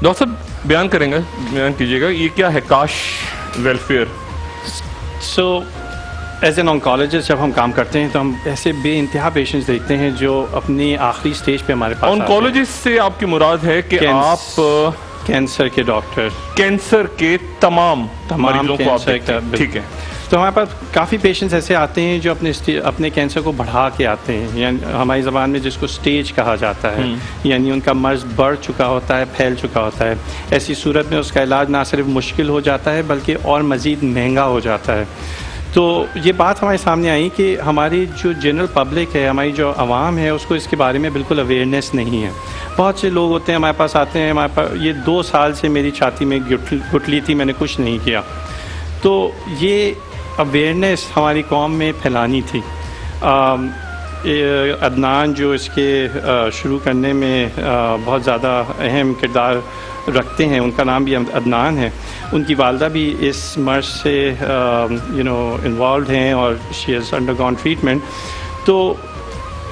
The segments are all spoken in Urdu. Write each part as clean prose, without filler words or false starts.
ڈاکٹر صاحب بیان کیجیے گا یہ کیا ہے کاش welfare? So as an oncologist جب ہم کام کرتے ہیں تو ہم ایسے بے انتہا پیشنٹس دیکھتے ہیں جو اپنی آخری سٹیج پہ ہمارے پاس. آنکالوجسٹ سے آپ کی مراد ہے کہ آپ کینسر کے ڈاکٹر، کینسر کے تمام مریضوں کو آپ دیکھتے ہیں. ٹھیک ہے. تو ہمارے پاس کافی پیشنٹس ایسے آتے ہیں جو اپنے کینسر کو بڑھا کے آتے ہیں، یعنی ہماری زبان میں جس کو سٹیج کہا جاتا ہے، یعنی ان کا مرض بڑھ چکا ہوتا ہے، پھیل چکا ہوتا ہے. ایسی صورت میں اس کا علاج نہ صرف مشکل ہو جاتا ہے بلکہ اور مزید مہنگا ہو جاتا ہے. تو یہ بات ہمارے سامنے آئی کہ ہماری جو جنرل پبلک ہے، ہماری جو عوام ہے، اس کو اس کے بارے میں بالکل اویئرنیس نہیں ہے. بہت سے لوگ ہوتے ہیں ہمارے پاس آتے ہیں، ہمارے پاس یہ 2 سال سے میری چھاتی میں گٹھلی تھی، میں نے کچھ نہیں کیا. تو یہ اویئرنیس ہماری قوم میں پھیلانی تھی. عدنان جو اس کے شروع کرنے میں بہت زیادہ اہم کردار رکھتے ہیں، ان کا نام بھی عدنان ہے. ان کی والدہ بھی اس مرض سے انوالوڈ ہیں اور شی ہیز انڈر گون ٹریٹمنٹ. تو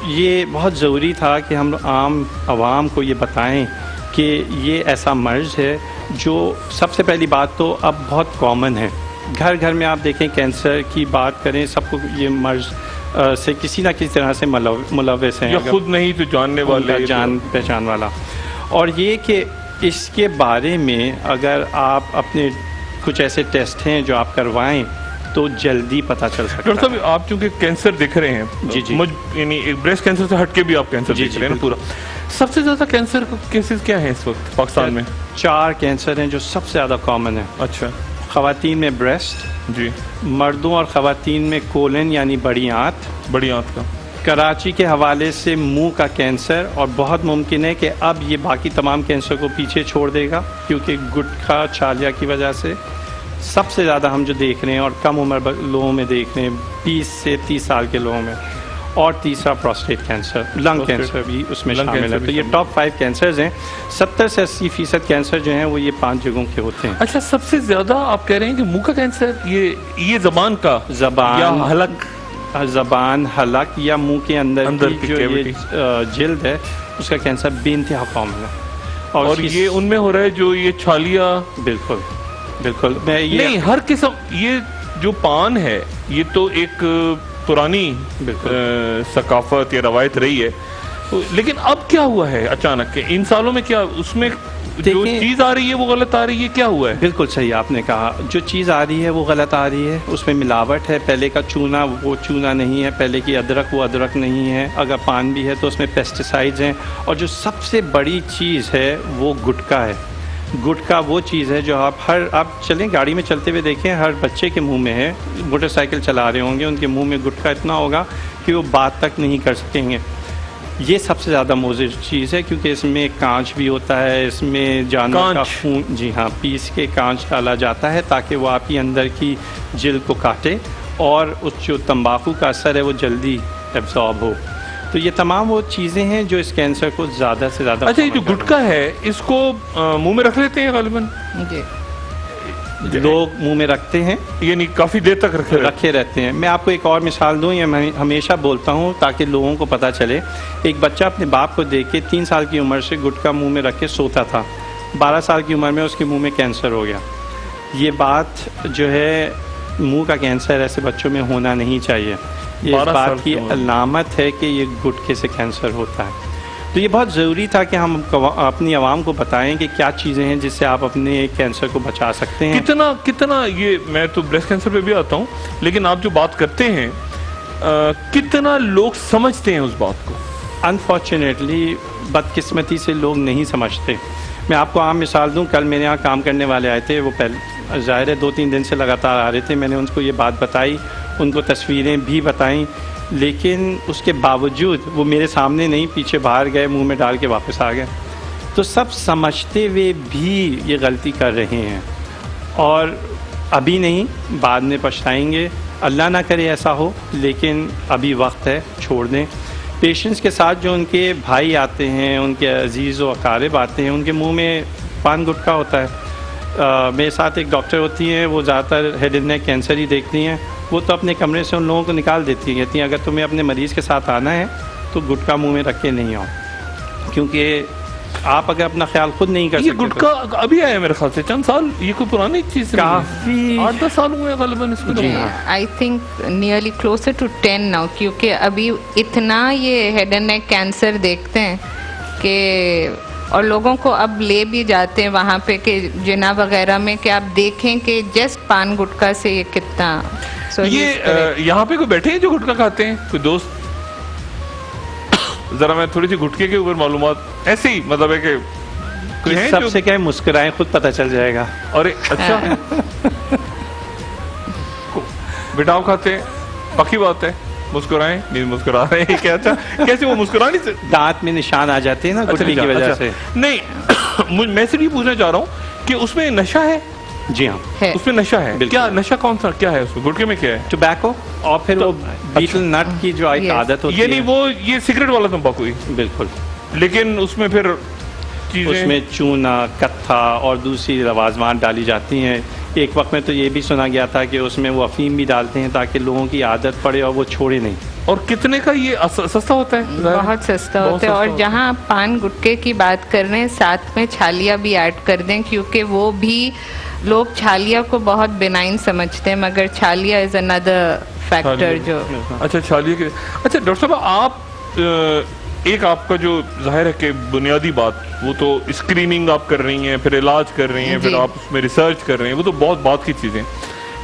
یہ بہت ضروری تھا کہ ہم عام عوام کو یہ بتائیں کہ یہ ایسا مرض ہے جو سب سے پہلی بات تو اب بہت کامن ہے. گھر گھر میں آپ دیکھیں کینسر کی بات کریں، سب کو یہ مرض سے کسی نہ کسی طرح سے ملوث ہیں، یا خود نہیں تو جاننے والے، جان پہچان والا. اور یہ کہ اس کے بارے میں اگر آپ اپنے کچھ ایسے ٹیسٹ ہیں جو آپ کروائیں تو جلدی پتہ چل سکتا ہے. ڈاکٹر صاحب آپ چونکہ کینسر دیکھ رہے ہیں، جی یعنی بریسٹ کینسر سے ہٹ کے بھی آپ کینسر دیکھ رہے ہیں پورا. سب سے زیادہ کینسر کیسز کیا ہیں اس وقت پاکستان میں؟ 4 کینسر ہیں جو سب سے زیادہ کامن ہیں. اچھا. خواتین میں بریسٹ، جی. مردوں اور خواتین میں کولن یعنی بڑی آنت کا. کراچی کے حوالے سے منہ کا کینسر، اور بہت ممکن ہے کہ اب یہ باقی تمام کینسر کو پیچھے چھوڑ دے گا کیونکہ گٹکا چھالیا کی وجہ سے سب سے زیادہ ہم جو دیکھ رہے ہیں اور کم عمر لوگوں میں دیکھ رہے ہیں 20 سے 30 سال کے لوگوں میں. اور تیسرا پروسٹیٹ کینسر، لنگ کینسر بھی اس میں شامل ہے. تو یہ ٹاپ 5 کینسرز ہیں. 70 سے 80% کینسر جو ہیں وہ یہ 5 جگہوں کے ہوتے ہیں. اچھا، سب سے زیادہ آپ کہہ رہے ہیں کہ منہ کا کینسر، یہ زبان یا زبان حلق یا منہ کے اندر کی جو یہ جلد ہے اس کا کینسر بے انتہا کامن ہے. اور یہ ان میں ہو رہا ہے جو یہ چھالیا. بالکل. نہیں، ہر قسم. یہ جو پان ہے یہ تو ایک پرانی ثقافت یا روایت رہی ہے، لیکن اب کیا ہوا ہے اچانک کہ ان سالوں میں کیا اس میں جو چیز آ رہی ہے وہ غلط آ رہی ہے؟ کیا ہوا ہے؟ بالکل صحیح آپ نے کہا، جو چیز آ رہی ہے وہ غلط آ رہی ہے. اس میں ملاوٹ ہے. پہلے کا چونا وہ چونا نہیں ہے، پہلے کی ادرک وہ ادرک نہیں ہے. اگر پان بھی ہے تو اس میں پیسٹیسائڈز ہیں. اور جو سب سے بڑی چیز ہے وہ گٹکا ہے. گٹکا وہ چیز ہے جو آپ چلیں گاڑی میں چلتے ہوئے دیکھیں، ہر بچے کے منہ میں ہے. موٹر سائیکل چلا رہے ہوں گے، ان کے منہ میں گٹکا اتنا ہوگا کہ وہ بات تک نہیں کر سکیں گے. یہ سب سے زیادہ مضر چیز ہے کیونکہ اس میں کانچ بھی ہوتا ہے، اس میں جانور کا خون، جی ہاں، پیس کے کانچ ڈالا جاتا ہے تاکہ وہ آپ کی اندر کی جلد کو کاٹے اور اس جو تمباکو کا اثر ہے وہ جلدی ایبزارب ہو. تو یہ تمام وہ چیزیں ہیں جو اس کینسر کو زیادہ سے زیادہ. اچھا، یہ جو گٹکا ہے اس کو منہ میں رکھ لیتے ہیں غالباً؟ لوگ منہ میں رکھتے ہیں، یعنی کافی دیر تک رکھے رہتے ہیں. میں آپ کو ایک اور مثال دوں، یہ میں ہمیشہ بولتا ہوں تاکہ لوگوں کو پتہ چلے. ایک بچہ اپنے باپ کو دیکھ کے 3 سال کی عمر سے گٹکا منہ میں رکھ کے سوتا تھا. 12 سال کی عمر میں اس کے منہ میں کینسر ہو گیا. یہ بات جو ہے منہ کا کینسر ایسے بچوں میں ہونا نہیں چاہیے. یہ اس بات کی علامت ہے کہ یہ گٹکے سے کینسر ہوتا ہے. تو یہ بہت ضروری تھا کہ ہم اپنی عوام کو بتائیں کہ کیا چیزیں ہیں جس سے آپ اپنے کینسر کو بچا سکتے ہیں. کتنا یہ میں تو بریسٹ کینسر پہ بھی آتا ہوں، لیکن آپ جو بات کرتے ہیں کتنا لوگ سمجھتے ہیں اس بات کو؟ انفارچونیٹلی بدقسمتی سے لوگ نہیں سمجھتے. میں آپ کو عام مثال دوں، کل میرے یہاں کام کرنے والے آئے تھے. وہ پہلے ظاہر ہے 2-3 دن سے لگاتار آ رہے تھے. میں نے ان کو یہ بات بتائی، ان کو تصویریں بھی بتائیں، لیکن اس کے باوجود وہ میرے سامنے نہیں، پیچھے باہر گئے، منہ میں ڈال کے واپس آ گئے. تو سب سمجھتے ہوئے بھی یہ غلطی کر رہے ہیں، اور ابھی نہیں، بعد میں پچھتائیں گے. اللہ نہ کرے ایسا ہو، لیکن ابھی وقت ہے، چھوڑ دیں. پیشنٹس کے ساتھ جو ان کے بھائی آتے ہیں، ان کے عزیز و اقارب آتے ہیں، ان کے منہ میں پان گٹکا ہوتا ہے. میرے ساتھ ایک ڈاکٹر ہوتی ہیں، وہ زیادہ تر ہیڈ اینڈ نیک کینسر ہی دیکھتی ہیں. وہ تو اپنے کمرے سے ان لوگوں کو نکال دیتی ہیں، کہتی ہیں اگر تمہیں اپنے مریض کے ساتھ آنا ہے تو گٹکا منہ میں رکھ کے نہیں آؤ، کیونکہ آپ اگر اپنا خیال خود نہیں کر یہ سکتے گٹکا ابھی آیا میرے خیال سے چند سال, یہ کوئی پرانی چیز کافی 8-10 سال ہوئے غالباً اس کو. I think nearly closer to 10 now, کیونکہ ابھی اتنا یہ ہیڈ اینڈ نیک کینسر دیکھتے ہیں کہ, اور لوگوں کو اب لے بھی جاتے ہیں وہاں پہ کہ جنا وغیرہ میں, کہ آپ دیکھیں کہ جسٹ پان گٹکا سے یہ کتنا. یہ یہاں پہ کوئی بیٹھے ہیں جو گٹکا کھاتے ہیں, کوئی دوست؟ ذرا میں تھوڑی سی گٹکے کے اوپر معلومات ایسے ہی, مطلب ہے کہ سب سے کیا ہے, مسکرائیں خود پتہ چل جائے گا. اور اچھا بٹاؤ کھاتے ہیں, پکی بات ہے, مسکرائیں نہیں مسکرا رہے ہیں کیا؟ اچھا کیسے وہ مسکرانے سے دانت میں نشان آ جاتے ہیں نا گٹکے کی وجہ سے. نہیں میں صرف یہ پوچھنا چاہ رہا ہوں کہ اس میں نشہ ہے؟ جی ہاں اس میں نشہ ہے. کیا نشہ کون سا کیا ہے اس میں گٹکے میں, کیا ہے؟ ٹوبیکو, اور پھر وہ بیٹل نٹ کی جو ایک عادت ہوتی ہے, یعنی وہ یہ سگریٹ والا تمباکو ہی. بالکل. لیکن اس میں پھر اس میں چونا, کتھا اور دوسری لوازمات ڈالی جاتی ہیں. ایک وقت میں تو یہ بھی سنا گیا تھا کہ اس میں وہ افیم بھی ڈالتے ہیں تاکہ لوگوں کی عادت پڑے اور وہ چھوڑے نہیں. اور کتنے کا یہ سستا ہوتا ہے؟ بہت سستا ہوتا ہے. اور جہاں آپ پان گٹکے کی بات کر رہے ہیں, ساتھ میں چھالیا بھی ایڈ کر دیں, کیونکہ وہ بھی لوگ چھالیا کو بہت بینائن سمجھتے ہیں, مگر چھالیا از اندر فیکٹر جو. اچھا چھالیا کے. اچھا ڈاکٹر صاحب, آپ ایک آپ کا جو ظاہر ہے کہ بنیادی بات وہ تو اسکریننگ آپ کر رہی ہیں, پھر علاج کر رہی ہیں, پھر آپ اس میں ریسرچ کر رہے ہیں, وہ تو بہت بات کی چیزیں,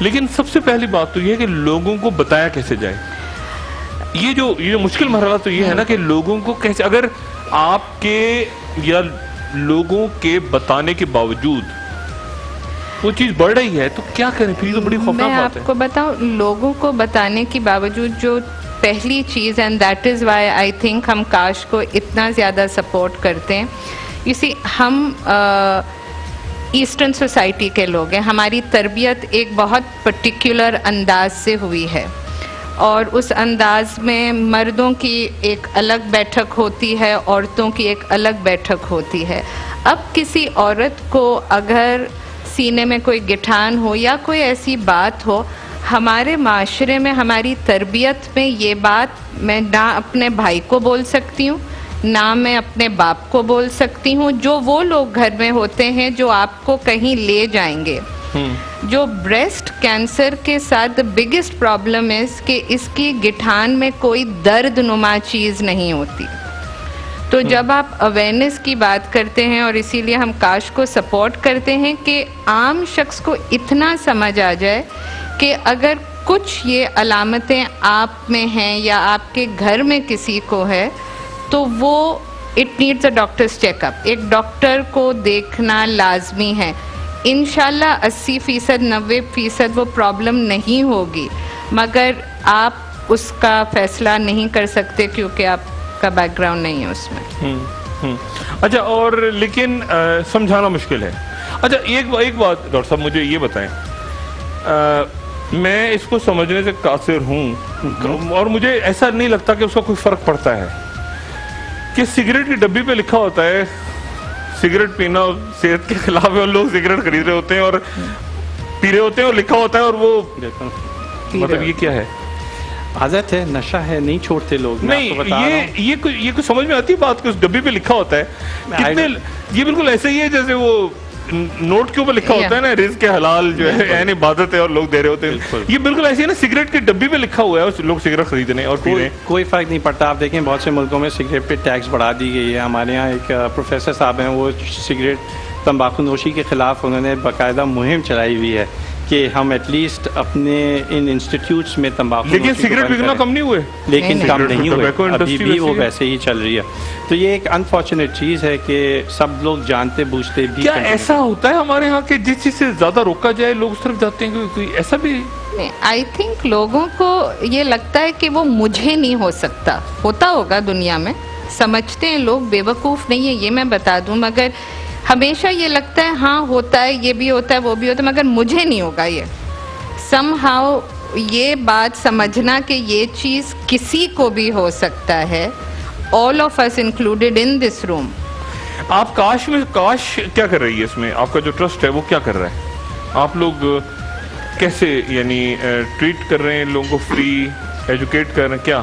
لیکن سب سے پہلی بات تو یہ ہے کہ لوگوں کو بتایا کیسے جائے. یہ جو مشکل مرحلہ تو یہ ہے نا کہ لوگوں کو کیسے, اگر آپ کے یا لوگوں کے بتانے کے باوجود وہ چیز بڑھ رہی ہے تو کیا کریں پھر؟ یہ تو بڑی خوفناک بات ہے. میں آپ کو بتاؤں, لوگوں کو بتانے کے باوجود جو پہلی چیز, and that is why I think ہم کاش کو اتنا زیادہ سپورٹ کرتے ہیں. اسی ہم ایسٹرن سوسائٹی کے لوگ ہیں, ہماری تربیت ایک بہت پرٹیکولر انداز سے ہوئی ہے, اور اس انداز میں مردوں کی ایک الگ بیٹھک ہوتی ہے, عورتوں کی ایک الگ بیٹھک ہوتی ہے. اب کسی عورت کو اگر سینے میں کوئی گٹھان ہو یا کوئی ایسی بات ہو, ہمارے معاشرے میں ہماری تربیت میں یہ بات میں نہ اپنے بھائی کو بول سکتی ہوں, نہ میں اپنے باپ کو بول سکتی ہوں, جو وہ لوگ گھر میں ہوتے ہیں جو آپ کو کہیں لے جائیں گے. جو بریسٹ کینسر کے ساتھ بگیسٹ پرابلم ہے کہ اس کی گٹھان میں کوئی درد نما چیز نہیں ہوتی. تو جب آپ اویئرنیس کی بات کرتے ہیں, اور اسی لیے ہم کاش کو سپورٹ کرتے ہیں کہ عام شخص کو اتنا سمجھ آ جائے کہ اگر کچھ یہ علامتیں آپ میں ہیں یا آپ کے گھر میں کسی کو ہے تو وہ it needs a doctors check up. ایک ڈاکٹر کو دیکھنا لازمی ہے. انشاءاللہ 80% 90% وہ پرابلم نہیں ہوگی, مگر آپ اس کا فیصلہ نہیں کر سکتے کیونکہ آپ کا بیک گراؤنڈ نہیں ہے اس میں. اچھا, اور لیکن سمجھانا مشکل ہے. اچھا ایک بات ڈاکٹر صاحب مجھے یہ بتائیں, میں اس کو سمجھنے سے قاصر ہوں, اور مجھے ایسا نہیں لگتا کہ اس کا کوئی فرق پڑتا ہے کہ سگریٹ کی ڈبی پہ لکھا ہوتا ہے سگریٹ پینا صحت کے خلاف ہے, اور لوگ سگریٹ خرید رہے ہوتے ہیں اور پی رہے ہوتے ہیں, اور لکھا ہوتا ہے, اور وہ مطلب یہ کیا ہے؟ عادت ہے, نشہ ہے, نہیں چھوڑتے لوگ. نہیں یہ کوئی سمجھ میں آتی بات کہ اس ڈبی پہ لکھا ہوتا ہے کتنے, یہ بالکل ایسے ہی ہے جیسے وہ نوٹ کے اوپر لکھا ہوتا ہے نا رزق کے حلال جو ہے یعنی عبادت ہے اور لوگ دے رہے ہوتے ہیں. یہ بالکل ایسے ہی نا سگریٹ کی ڈبی پہ لکھا ہوا ہے, لوگ سگریٹ خریدنے اور پی رہے ہیں, کوئی فرق نہیں پڑتا. آپ دیکھیں بہت سے ملکوں میں سگریٹ پہ ٹیکس بڑھا دی گئی ہے. ہمارے یہاں ایک پروفیسر صاحب ہیں, وہ سگریٹ تمباکو نوشی کے خلاف انہوں نے باقاعدہ مہم چلائی ہوئی ہے کہ ہم ایٹ لیسٹ اپنے ان انسٹیٹیوٹس میں تمباکو, لیکن سگریٹ پینا کم نہیں ہوئے, لیکن کم نہیں ہوئے, ابھی بھی وہ ویسے ہی چل رہی ہے. تو یہ ایک انفارچونیٹ چیز ہے کہ سب لوگ جانتے بوجھتے بھی. کیا ایسا ہوتا ہے ہمارے ہاں کہ جس چیز سے زیادہ روکا جائے لوگ اس طرف جاتے ہیں؟ کوئی ایسا بھی؟ آئی تھنک لوگوں کو یہ لگتا ہے کہ وہ مجھے نہیں ہو سکتا. ہوتا ہوگا دنیا میں, سمجھتے ہیں لوگ, بیوقوف نہیں ہے یہ میں بتا دوں, مگر ہمیشہ یہ لگتا ہے ہاں ہوتا ہے, یہ بھی ہوتا ہے, وہ بھی ہوتا ہے, مگر مجھے نہیں ہوگا. یہ سم ہاؤ یہ بات سمجھنا کہ یہ چیز کسی کو بھی ہو سکتا ہے, all of us included in this room. آپ کاش کیا کر رہی ہے اس میں؟ آپ کا جو ٹرسٹ ہے وہ کیا کر رہا ہے؟ آپ لوگ کیسے یعنی ٹریٹ کر رہے ہیں لوگوں کو, فری ایجوکیٹ کر رہے ہیں کیا؟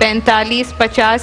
45, 50,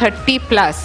30+,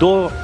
2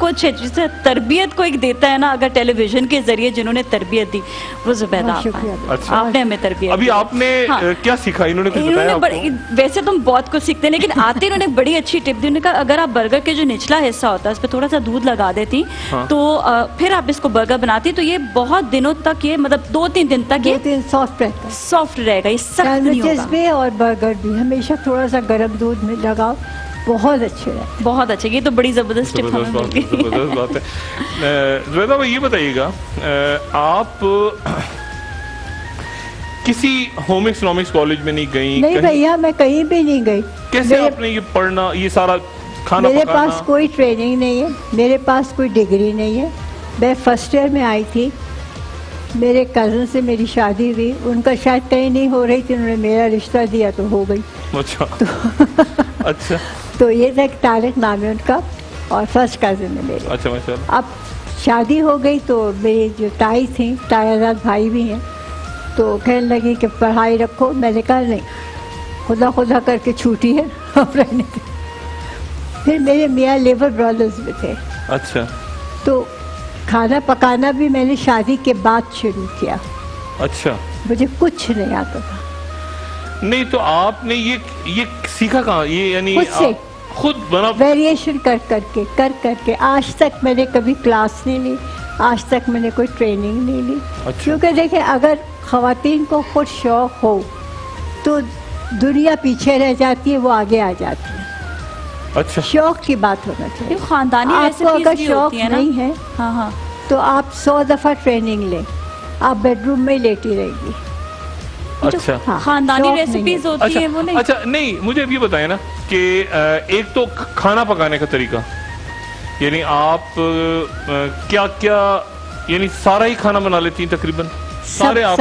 کو اچھے جسے تربیت کو ایک دیتا ہے نا, اگر ٹیلی ویژن کے ذریعے جنہوں نے تربیت دی وہ زبیدہ آپ نے ہمیں تربیت. ابھی آپ نے کیا سیکھا, انہوں نے کچھ بتایا آپ کو؟ ویسے تو بہت کچھ سیکھتے ہیں, لیکن آتے انہوں نے بڑی اچھی ٹپ دی. انہوں نے کہا اگر آپ برگر کے جو نچلا حصہ ہوتا ہے اس پہ تھوڑا سا دودھ لگا دیتی تو پھر آپ اس کو برگر بناتی تو یہ بہت دنوں تک, یہ مطلب 2-3 دن تک یہ سافٹ رہے گا, یہ سخت نہیں ہوگا. بھی اور برگر بھی ہمیشہ تھوڑا سا گرم دودھ میں لگاؤ, بہت اچھے رہے, بہت اچھے. یہ تو بڑی زبردست ٹپ ہمیں مل گئی. زبردست بات ہے. زبیدہ بھائی یہ بتائیے گا, آپ کسی ہوم اکنامکس کالج میں نہیں گئی؟ نہیں بھیا, میں کہیں بھی نہیں گئی. کیسے آپ نے یہ پڑھنا, یہ سارا کھانا میرے پکانا؟ پاس کوئی ٹریننگ نہیں ہے, میرے پاس کوئی ڈگری نہیں ہے. میں فرسٹ ایئر میں آئی تھی, میرے کزن سے میری شادی ہوئی, ان کا شاید کہیں نہیں ہو رہی تھی, انہوں نے میرا رشتہ دیا تو ہو گئی. اچھا اچھا. تو یہ تھا کہ طارق نام ہے ان کا, اور فرسٹ کزن ہے میرے. اچھا ماشاء اللہ. اب شادی ہو گئی تو میری جو تائی تھیں, تائی آزاد بھائی بھی ہیں, تو کہنے لگی کہ پڑھائی رکھو. میں نے کہا نہیں, خدا خدا کر کے چھوٹی ہے اب رہنے دیں. پھر میرے میاں لیبر برادرز میں تھے. اچھا. تو کھانا پکانا بھی میں نے شادی کے بعد شروع کیا. اچھا. مجھے کچھ نہیں آتا تھا. نہیں تو آپ نے یہ سیکھا کہاں؟ یہ یعنی خود سے, خود بنا ویریشن کر کے. آج تک میں نے کبھی کلاس نہیں لی, آج تک میں نے کوئی ٹریننگ نہیں لی. کیونکہ دیکھیں, اگر خواتین کو خود شوق ہو تو دنیا پیچھے رہ جاتی ہے, وہ آگے آ جاتی ہے. اچھا. شوق کی بات ہونا چاہیے. خاندانی آپ کو اگر شوق نہیں ہے تو آپ 100 دفعہ ٹریننگ لیں, آپ بیڈ روم میں لیٹی رہے گی. اچھا. خاندانی ریسیپیز ہوتی ہیں وہ نہیں. اچھا نہیں, مجھے یہ بتائیں نا کہ ایک تو کھانا پکانے کا طریقہ, یعنی آپ کیا یعنی سارا ہی کھانا بنا لیتی ہیں تقریباً سارے؟ آپ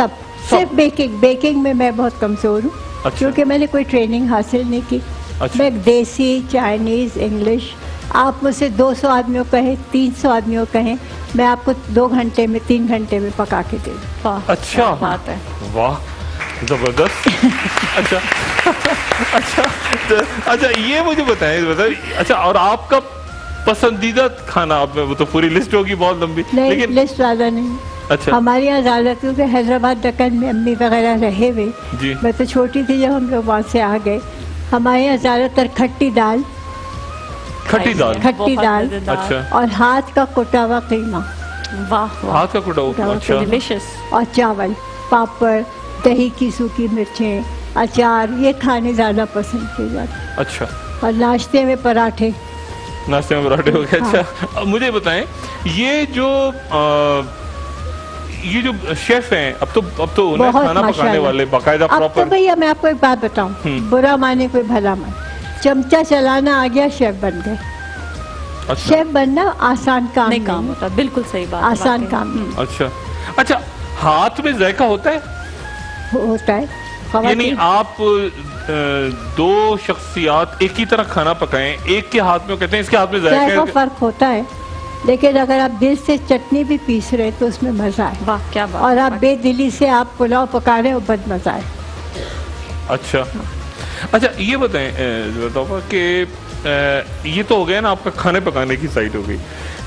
صرف بیکنگ میں میں بہت کمزور ہوں, کیونکہ میں نے کوئی ٹریننگ حاصل نہیں کی. میں دیسی, چائنیز, انگلش, آپ مجھ سے 200 آدمیوں کہیں, 300 آدمیوں کہیں, میں آپ کو 2 گھنٹے میں 3 گھنٹے میں پکا کے دے دوں. اچھا بات ہے, واہ زبردست. اچھا اچھا اچھا, یہ مجھے بتائیں. اچھا, اور آپ کا پسندیدہ کھانا, آپ میں وہ تو پوری لسٹ ہوگی بہت لمبی, لیکن لسٹ زیادہ نہیں. اچھا. ہمارے یہاں زیادہ, کیونکہ حیدرآباد دکن میں امی وغیرہ رہے ہوئے, میں تو چھوٹی تھی جب ہم لوگ وہاں سے آ گئے. ہمارے یہاں زیادہ تر کھٹی دال, اچھا, اور ہاتھ کا کوٹا ہوا قیمہ. ہاتھ کا کوٹا ہوا, اور چاول, پاپڑ, دہی کی سوکھی مرچیں, اچار, یہ کھانے زیادہ پسند کیے جاتے. اچھا. اور ناشتے میں پراٹھے. ناشتے میں پراٹھے ہو گئے. اچھا, مجھے بتائیں, یہ جو شیف ہیں, اب تو انہیں کھانا پکانے والے باقاعدہ پراپر. بھیا میں آپ کو ایک بات بتاؤں, برا مانے کوئی بھلا مانے, چمچہ چلانا آ گیا, شیف بن گئے. شیف بننا آسان کام نہیں ہوتا. بالکل صحیح بات, آسان کام نہیں. اچھا اچھا. ہاتھ میں ذائقہ ہوتا ہے, یعنی آپ 2 شخصیات ایک ہی طرح کھانا پکائیں, ایک کے ہاتھ میں کہتے ہیں اس کے ہاتھ میں ذائقہ فرق ہوتا ہے, لیکن اگر آپ دل سے چٹنی بھی پیس رہے تو اس میں مزہ ہے. واہ کیا بات. اور آپ بے دلی سے آپ پلاؤ پکا رہے ہو, بد مزہ ہے. اچھا اچھا, یہ بتائیں کہ یہ تو ہو گیا نا آپ کا کھانے پکانے کی سائڈ ہو گئی.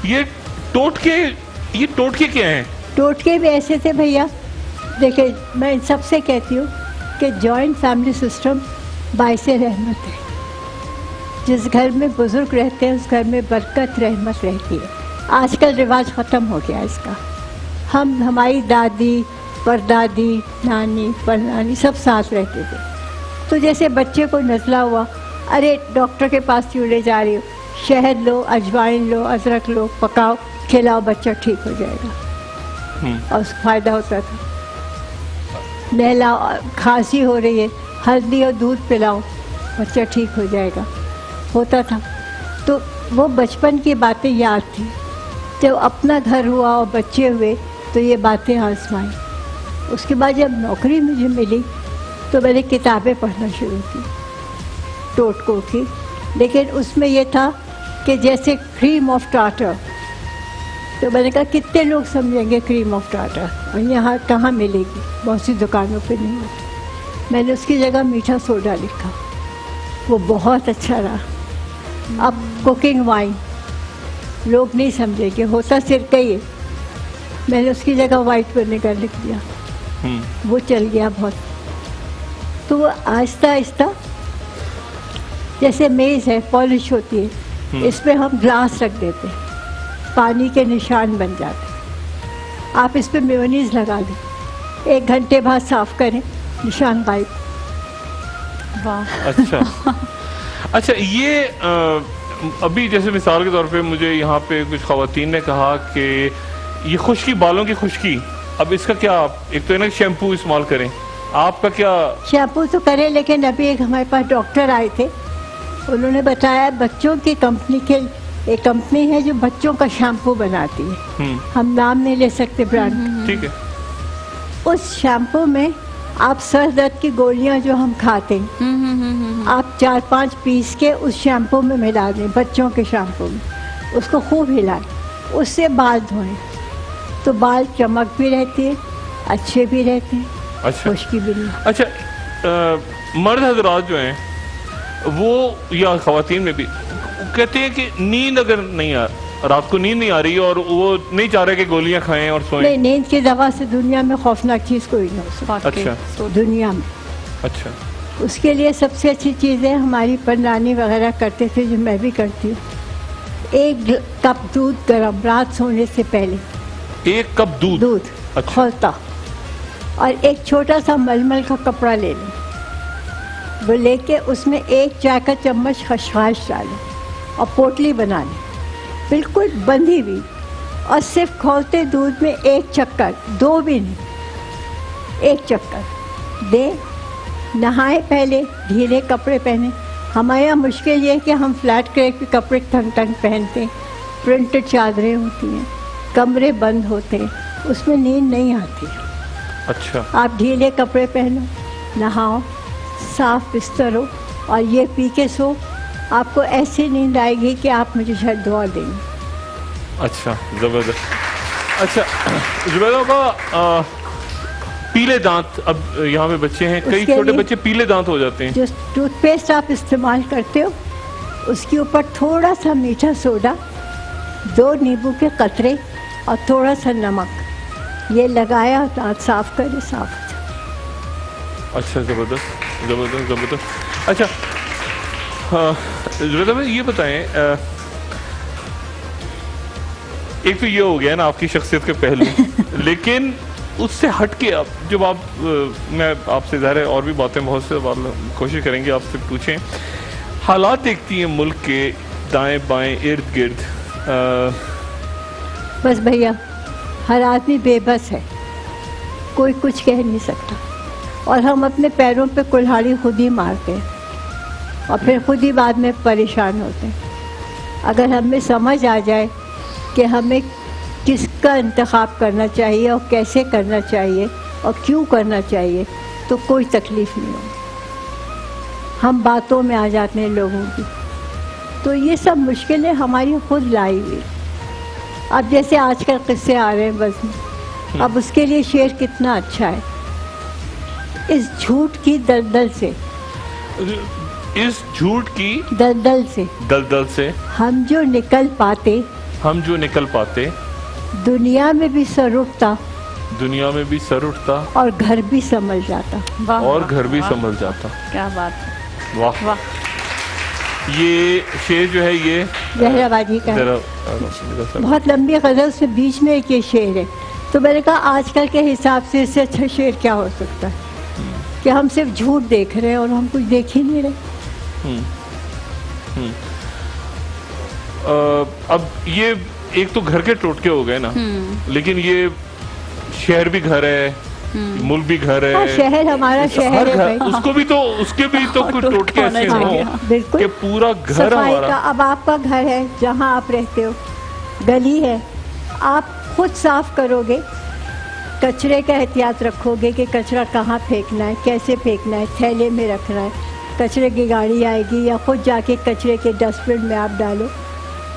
یہ ٹوٹکے کیا ہیں؟ ٹوٹکے بھی ایسے تھے بھیا. دیکھیں, میں سب سے کہتی ہوں کہ جوائنٹ فیملی سسٹم باعث رحمت ہے. جس گھر میں بزرگ رہتے ہیں اس گھر میں برکت رحمت رہتی ہے. آج کل رواج ختم ہو گیا اس کا. ہماری دادی, پردادی, نانی, پرنانی سب ساتھ رہتے تھے. تو جیسے بچے کو نزلہ ہوا, ارے ڈاکٹر کے پاس کیوں لے جا رہی ہو, شہد لو, اجوائن لو, ادرک لو, پکاؤ, کھلاؤ, بچہ ٹھیک ہو جائے گا. اور اس کو فائدہ ہوتا تھا. نہلاؤ, کھانسی ہو رہی ہے, ہلدی اور دودھ پلاؤ, بچہ ٹھیک ہو جائے گا, ہوتا تھا. تو وہ بچپن کی باتیں یاد تھیں. جب اپنا گھر ہوا اور بچے ہوئے تو یہ باتیں آزمائیں. اس کے بعد جب نوکری مجھے ملی تو میں نے کتابیں پڑھنا شروع کی ٹوٹکوں کی, لیکن اس میں یہ تھا کہ جیسے کریم آف ٹارٹر, تو میں نے کہا کتنے لوگ سمجھیں گے کریم آف ٹارٹر, اور یہاں کہاں ملے گی, بہت سی دکانوں پہ نہیں ہوتی. میں نے اس کی جگہ میٹھا سوڈا لکھا, وہ بہت اچھا رہا. اب کوکنگ وائن, لوگ نہیں سمجھے کہ ہوتا سرکہ ہی ہے. میں نے اس کی جگہ وائٹ ونیگر لکھ دیا, وہ چل گیا بہت. تو وہ آہستہ آہستہ جیسے میز ہے پالش ہوتی ہے, اس پہ ہم گلاس رکھ دیتے, پانی کے نشان بن جاتے. آپ اس پہ میونیز لگا دیں, 1 گھنٹے بعد صاف کریں, نشان غائب. اچھا اچھا, یہ ابھی جیسے مثال کے طور پہ مجھے یہاں پہ کچھ خواتین نے کہا کہ یہ خشکی, بالوں کی خشکی, اب اس کا کیا, ایک تو شیمپو استعمال کریں, آپ کا کیا؟ شیمپو تو کریں, لیکن ابھی ایک ہمارے پاس ڈاکٹر آئے تھے, انہوں نے بتایا بچوں کی کمپنی کے, ایک کمپنی ہے جو بچوں کا شیمپو بناتی ہے, ہم نام نہیں لے سکتے برانڈ, ٹھیک ہے. اس شیمپو میں آپ سر درد کی گولیاں جو ہم کھاتے ہیں, آپ 4-5 پیس کے اس شیمپو میں ملا دیں, بچوں کے شیمپو میں, اس کو خوب ہلائیں, اس سے بال دھوئیں, تو بال چمک بھی رہتی ہے, اچھے بھی رہتے ہیں, خشکی بھی نہیں. اچھا, مرد حضرات جو ہیں وہ, یا خواتین میں بھی, کہتے ہیں کہ نیند اگر نہیں رات کو نیند نہیں آ رہی اور وہ نہیں چاہ رہے کہ گولیاں کھائیں اور سوئیں. نہیں, نیند کی دوا سے دنیا میں خوفناک چیز کوئی نہیں ہو سکتی. اچھا, دنیا میں. اچھا, اس کے لیے سب سے اچھی چیز ہے, ہماری پرنانی وغیرہ کرتے تھے, جو میں بھی کرتی ہوں, 1 کپ دودھ گرم رات سونے سے پہلے, 1 کپ دودھ کھولتا, اور ایک چھوٹا سا ململ کا کپڑا لے لیں, وہ لے کے اس میں 1 چائے کا چمچ خشخاش ڈالیں اور پوٹلی بنا لیں, بالکل بندھی ہوئی, اور صرف کھولتے دودھ میں 1 چکر, 2 بھی نہیں, 1 چکر دیں. نہائے پہلے, ڈھیلے کپڑے پہنیں. ہمارے یہاں مشکل یہ ہے کہ ہم فلیٹ کریک کے کپڑے ٹنگ پہنتے ہیں, پرنٹڈ چادریں ہوتی ہیں, کمرے بند ہوتے ہیں, اس میں نیند نہیں آتی. اچھا, آپ ڈھیلے کپڑے پہنو, نہاؤ, صاف بستر ہو, اور یہ پی کے سو, آپ کو ایسی نیند آئے گی کہ آپ مجھے شاید دعا دیں گے. اچھا, زبردست. اچھا زبیدہ کا پیلے دانت, اب یہاں پہ بچے ہیں, کئی چھوٹے بچے پیلے دانت ہو جاتے ہیں. جو ٹوتھ پیسٹ آپ استعمال کرتے ہو, اس کے اوپر تھوڑا سا میٹھا سوڈا, 2 نیمبو کے قطرے اور تھوڑا سا نمک, یہ لگایا, دانت صاف کرے, صاف ہو جائے. اچھا, زبردست زبردست زبردست. اچھا زبیدہ بھائی یہ بتائیں, ایک تو یہ ہو گیا نا آپ کی شخصیت کے پہلو, لیکن اس سے ہٹ کے اب جب آپ, میں آپ سے ظاہر ہے اور بھی باتیں بہت سے کوشش کریں گے آپ سے پوچھیں, حالات دیکھتی ہیں ملک کے دائیں بائیں ارد گرد, بس بھیا ہر آدمی بے بس ہے, کوئی کچھ کہہ نہیں سکتا, اور ہم اپنے پیروں پہ کلہاڑی خود ہی مارتے ہیں, اور پھر خود ہی بعد میں پریشان ہوتے ہیں. اگر ہمیں سمجھ آ جائے کہ ہمیں کس کا انتخاب کرنا چاہیے اور کیسے کرنا چاہیے اور کیوں کرنا چاہیے, تو کوئی تکلیف نہیں ہوگی. ہم باتوں میں آ جاتے ہیں لوگوں کی, تو یہ سب مشکلیں ہماری خود لائی ہوئی. اب جیسے آج کل قصے آ رہے ہیں بس میں, اب اس کے لیے شعر کتنا اچھا ہے, اس جھوٹ کی دلدل سے, اس جھوٹ کی دلدل سے ہم جو نکل پاتے دنیا میں بھی سر اٹھتا, اور گھر بھی سنبھل جاتا. کیا بات ہے, واہ واہ. یہ شعر جو ہے یہ زہرا باجی کا بہت لمبی غزل, سے بیچ میں ایک یہ شعر ہے, تو میں نے کہا آج کل کے حساب سے اس سے اچھا شعر کیا ہو سکتا ہے, کہ ہم صرف جھوٹ دیکھ رہے ہیں اور ہم کچھ دیکھ ہی نہیں رہے. اب یہ ایک تو گھر کے ٹوٹکے ہو گئے نا, لیکن یہ شہر بھی گھر ہے, ملک بھی گھر ہے, شہر ہمارا شہر ہے, اس کے بھی تو کچھ ٹوٹکے ایسے ہوں کہ پورا گھر ہمارا. اب آپ کا گھر ہے جہاں آپ رہتے ہو, گلی ہے, آپ خود صاف کرو گے, کچرے کا احتیاط رکھو گے کہ کچرا کہاں پھینکنا ہے, کیسے پھینکنا ہے, تھیلے میں رکھنا ہے, کچرے کی گاڑی آئے گی یا خود جا کے کچرے کے ڈسٹ بن میں آپ ڈالو,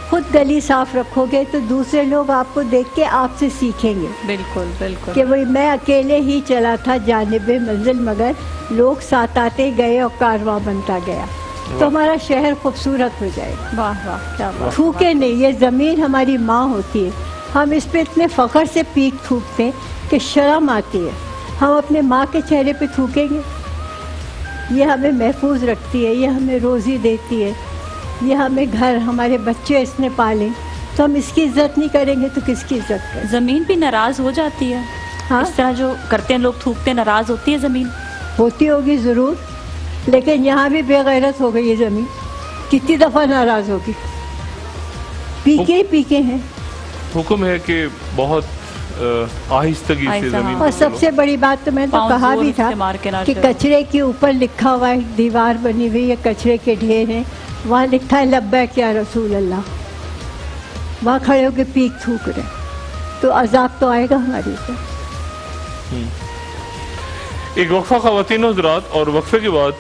خود گلی صاف رکھو گے تو دوسرے لوگ آپ کو دیکھ کے آپ سے سیکھیں گے. بالکل بالکل, کہ وہی میں اکیلے ہی چلا تھا جانب منزل, مگر لوگ ساتھ آتے گئے اور کارواں بنتا گیا. تو ہمارا شہر خوبصورت ہو جائے گا. واہ واہ کیا بات. تھوکے نہیں, یہ زمین ہماری ماں ہوتی ہے. ہم اس پہ اتنے فخر سے پیک تھوکتے ہیں کہ شرم آتی ہے. ہم اپنے ماں کے چہرے پہ تھوکیں گے؟ یہ ہمیں محفوظ رکھتی ہے, یہ ہمیں روزی دیتی ہے, یہ ہمیں گھر, ہمارے بچے اس نے پالے, تو ہم اس کی عزت نہیں کریں گے تو کس کی عزت کریں؟ زمین بھی ناراض ہو جاتی ہے. ہاں اس طرح جو کرتے ہیں لوگ, تھوکتے ناراض ہوتی ہے زمین. ہوتی ہوگی ضرور, لیکن یہاں بھی بے غیرت ہو گئی ہے زمین. کتنی دفعہ ناراض ہوگی, پیکے پیکے ہیں. حکم ہے کہ بہت آہستگی سے زمین. اور سب سے بڑی بات تو میں تو کہا بھی تھا کہ کچرے کے اوپر لکھا ہوا ہے, دیوار بنی ہوئی ہے, کچرے کے ڈھیر ہیں, وہاں لکھا ہے لبیک یا رسول اللہ. وہاں کھڑے ہو کے پیک تھوک رہے, تو عذاب تو آئے گا ہمارے اوپر. ایک وقفہ خواتین و حضرات, اور وقفے کے بعد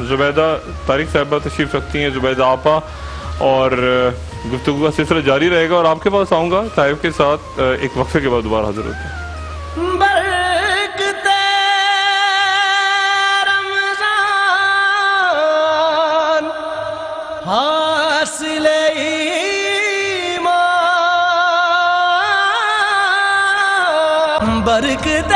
زبیدہ طارق صاحبہ تشریف رکھتی ہیں, زبیدہ آپا, اور گفتگو کا سلسلہ جاری رہے گا. اور آپ کے پاس آؤں گا طائف کے ساتھ. ایک وقفے کے بعد دوبارہ حاضر ہوتے ہیں. حاصل ایمان برکت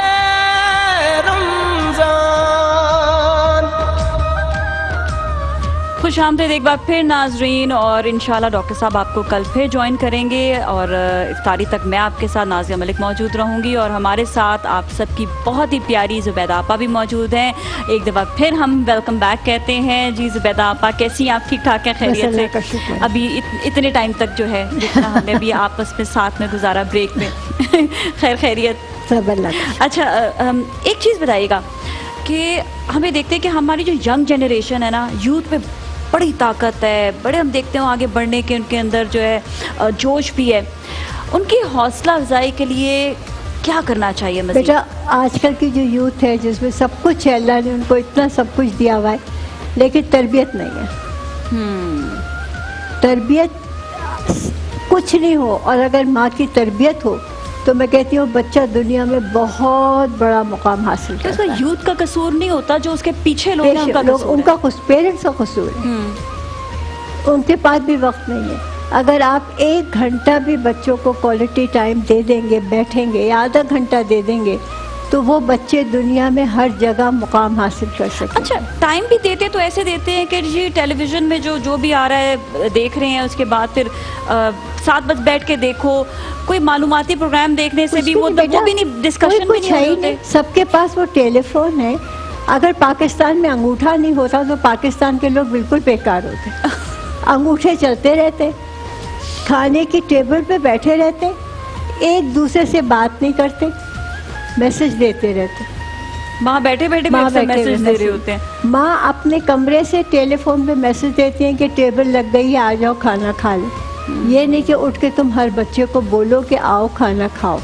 خوش آمدید ایک بار پھر ناظرین, اور انشاءاللہ ڈاکٹر صاحب آپ کو کل پھر جوائن کریں گے, اور افطاری تک میں آپ کے ساتھ نازیہ ملک موجود رہوں گی, اور ہمارے ساتھ آپ سب کی بہت ہی پیاری زبیدہ آپا بھی موجود ہیں. ایک دفعہ پھر ہم ویلکم بیک کہتے ہیں. جی زبیدہ آپا کیسی ہیں آپ؟ ٹھیک ٹھاک ہیں, خیریت سے؟ ابھی اتنے ٹائم تک جو ہے جتنا ہم نے ابھی آپس میں ساتھ میں گزارا بریک میں, خیر خیریت سب اللہ. اچھا ایک چیز بتائیے گا کہ ہمیں دیکھتے ہیں کہ ہماری جو ینگ جنریشن ہے نا, یوتھ پہ بڑی طاقت ہے, بڑے ہم دیکھتے ہیں آگے بڑھنے کے, ان کے اندر جو ہے جوش بھی ہے. ان کی حوصلہ افزائی کے لیے کیا کرنا چاہیے مزید؟ بیٹا آج کل کی جو یوتھ ہے جس میں سب کچھ ہے, اللہ نے ان کو اتنا سب کچھ دیا ہوا ہے, لیکن تربیت نہیں ہے. تربیت کچھ نہیں ہو, اور اگر ماں کی تربیت ہو تو میں کہتی ہوں بچہ دنیا میں بہت بڑا مقام حاصل کرتا ہے. یوتھ کا قصور نہیں ہوتا, جو اس کے پیچھے لوگ ہیں ان کا پیرنٹس کا قصور ہے. ان کے پاس بھی وقت نہیں ہے. اگر آپ 1 گھنٹہ بھی بچوں کو کوالٹی ٹائم دے دیں گے, بیٹھیں گے, یا آدھا گھنٹہ دے دیں گے, تو وہ بچے دنیا میں ہر جگہ مقام حاصل کر سکتے. اچھا ٹائم بھی دیتے تو ایسے دیتے ہیں کہ جی ٹیلی ویژن میں جو بھی آ رہا ہے دیکھ رہے ہیں, اس کے بعد پھر 7 بجے بیٹھ کے دیکھو. کوئی معلوماتی پروگرام دیکھنے سے بھی وہ بھی نہیں, ڈسکشن بھی نہیں ہوتے. سب کے پاس وہ ٹیلی فون ہے. اگر پاکستان میں انگوٹھا نہیں ہوتا تو پاکستان کے لوگ بالکل بیکار ہوتے. انگوٹھے چلتے رہتے, کھانے کی ٹیبل پہ بیٹھے رہتے, ایک دوسرے سے بات نہیں کرتے, میسج دیتے رہتے. ماں بیٹھے بیٹھے میسج دے رہے ہوتے ہیں. ماں اپنے کمرے سے ٹیلی فون پہ میسج دیتی ہیں کہ ٹیبل لگ گئی ہے, آ جاؤ کھانا کھا لو. یہ نہیں کہ اٹھ کے تم ہر بچے کو بولو کہ آؤ کھانا کھاؤ.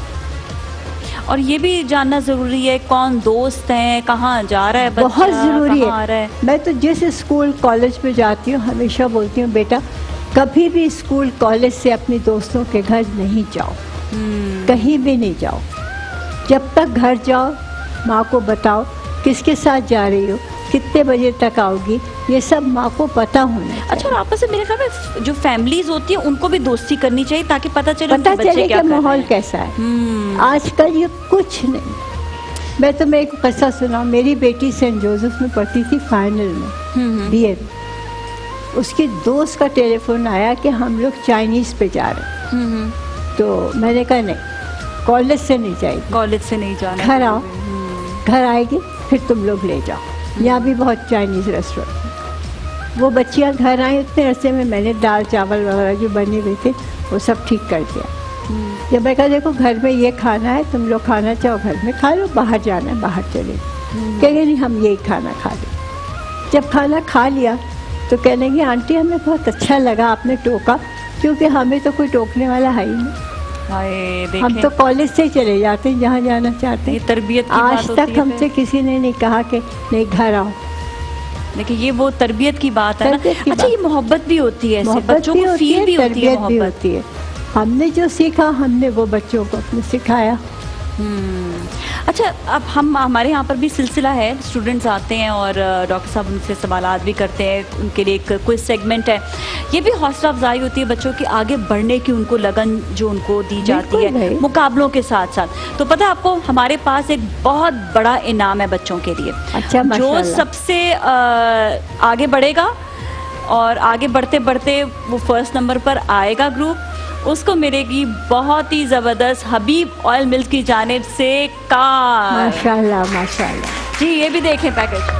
اور یہ بھی جاننا ضروری ہے کون دوست ہیں, کہاں جا رہا ہے بچہ, بہت ضروری ہے. میں تو جس اسکول کالج میں جاتی ہوں ہمیشہ بولتی ہوں بیٹا کبھی بھی اسکول کالج سے اپنی دوستوں کے گھر نہیں جاؤ, کہیں بھی نہیں جاؤ. جب تک گھر جاؤ ماں کو بتاؤ کس کے ساتھ جا رہی ہو, کتنے بجے تک آؤ گی, یہ سب ماں کو پتہ ہونا چاہیے. اچھا, اور آپس میں میرے خیال میں جو فیملیز ہوتی ہیں ان کو بھی دوستی کرنی چاہیے تاکہ پتہ چلے کہ ماحول کیسا ہے. آج کل یہ کچھ نہیں. میں تمہیں ایک قصہ سناؤں. میری بیٹی سینٹ جوزف میں پڑھتی تھی, فائنل میں بی اے میں. اس کی دوست کا ٹیلی فون آیا کہ ہم لوگ چائنیز پہ جا رہے ہیں. تو میں نے کہا نہیں, کالج سے نہیں جائے گی, کالج سے نہیں جانا, گھر آؤ, گھر آئے گی پھر تم لوگ لے جاؤ. یہاں بھی بہت چائنیز ریسٹورینٹ. وہ بچیاں گھر آئیں, اتنے عرصے میں میں نے دال چاول وغیرہ جو بنے ہوئے تھے وہ سب ٹھیک کر دیا. جب میں کہا دیکھو گھر میں یہ کھانا ہے, تم لوگ کھانا چاہو گھر میں کھا لو, باہر جانا ہے باہر چلے. کہیں گے نہیں ہم یہی کھانا کھا لیں. جب کھانا کھا لیا تو کہنے گے آنٹی ہمیں بہت اچھا لگا آپ نے ٹوکا, کیونکہ ہمیں تو کوئی ٹوکنے والا ہے ہی نہیں. ہم تو کالج سے ہی چلے جاتے ہیں جہاں جانا چاہتے ہیں. تربیت آج تک ہم سے کسی نے نہیں کہا کہ نہیں گھر آؤ. لیکن یہ وہ تربیت کی بات ہے نا. اچھا یہ محبت بھی ہوتی ہے, بچوں کو فیل بھی ہوتی ہے, تربیت بھی ہوتی ہے. ہم نے جو سیکھا ہم نے وہ بچوں کو اپنے سکھایا. اچھا اب ہمارے یہاں پر بھی سلسلہ ہے، اسٹوڈنٹس آتے ہیں اور ڈاکٹر صاحب ان سے سوالات بھی کرتے ہیں، ان کے لیے ایک کوئی سیگمنٹ ہے، یہ بھی حوصلہ افزائی ہوتی ہے بچوں کی آگے بڑھنے کی، ان کو لگن جو ان کو دی جاتی ہے مقابلوں کے ساتھ ساتھ. تو پتہ ہے آپ کو ہمارے پاس ایک بہت بڑا انعام ہے بچوں کے لیے. جو سب سے آگے بڑھے گا اور آگے بڑھتے بڑھتے وہ فرسٹ نمبر پر آئے گا گروپ، اس کو ملے گی بہت ہی زبردست حبیب آئل ملز کی جانب سے کار. ماشاءاللہ ماشاءاللہ. جی یہ بھی دیکھیں package.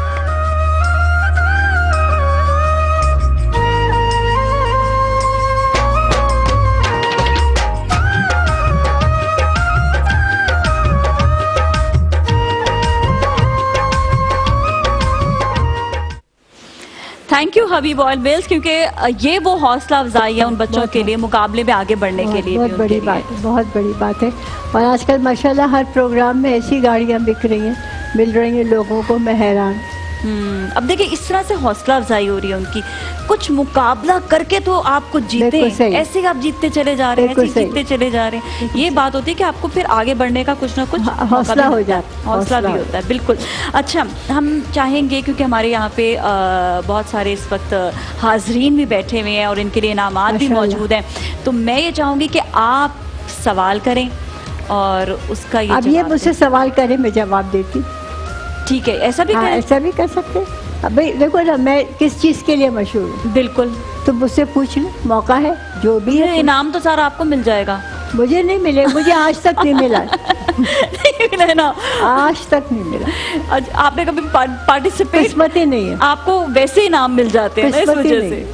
Thank you Habib oil mills, کیونکہ یہ وہ حوصلہ افزائی ہے ان بچوں کے لیے مقابلے میں آگے بڑھنے کے لیے. بہت بڑی بات ہے، بہت بڑی بات ہے. اور آج کل ماشاءاللہ ہر پروگرام میں ایسی گاڑیاں بک رہی ہیں، مل رہی ہیں لوگوں کو، میں حیران. اب دیکھیں اس طرح سے حوصلہ افزائی ہو رہی ہے ان کی، کچھ مقابلہ کر کے تو آپ کو جیتے ہیں، ایسے آپ جیتتے چلے جا رہے ہیں، ایسے جیتتے چلے جا رہے ہیں. یہ بات ہوتی ہے کہ آپ کو پھر آگے بڑھنے کا کچھ نہ کچھ حوصلہ ہو جاتا ہے، حوصلہ بھی ہوتا ہے. بالکل. اچھا ہم چاہیں گے کیونکہ ہمارے یہاں پہ بہت سارے اس وقت حاضرین بھی بیٹھے ہوئے ہیں اور ان کے لیے انعامات بھی موجود ہیں، تو میں یہ چاہوں گی کہ آپ سوال کریں اور اس کا اب یہ مجھ سے سوال کریں میں جواب دیتی. ٹھیک ہے ایسا بھی کریں، ایسا بھی کر سکتے. بھائی دیکھو نا میں کس چیز کے لیے مشہور ہوں. بالکل. تو مجھ سے پوچھ لیں، موقع ہے جو بھی ہے. انعام تو سارا آپ کو مل جائے گا. مجھے نہیں ملے، مجھے آج تک نہیں ملا. آج تک نہیں ملا. آپ نے کبھی پارٹیسپیٹ، قسمت ہی نہیں ہے. آپ کو ویسے انعام مل جاتے ہیں اس وجہ سے.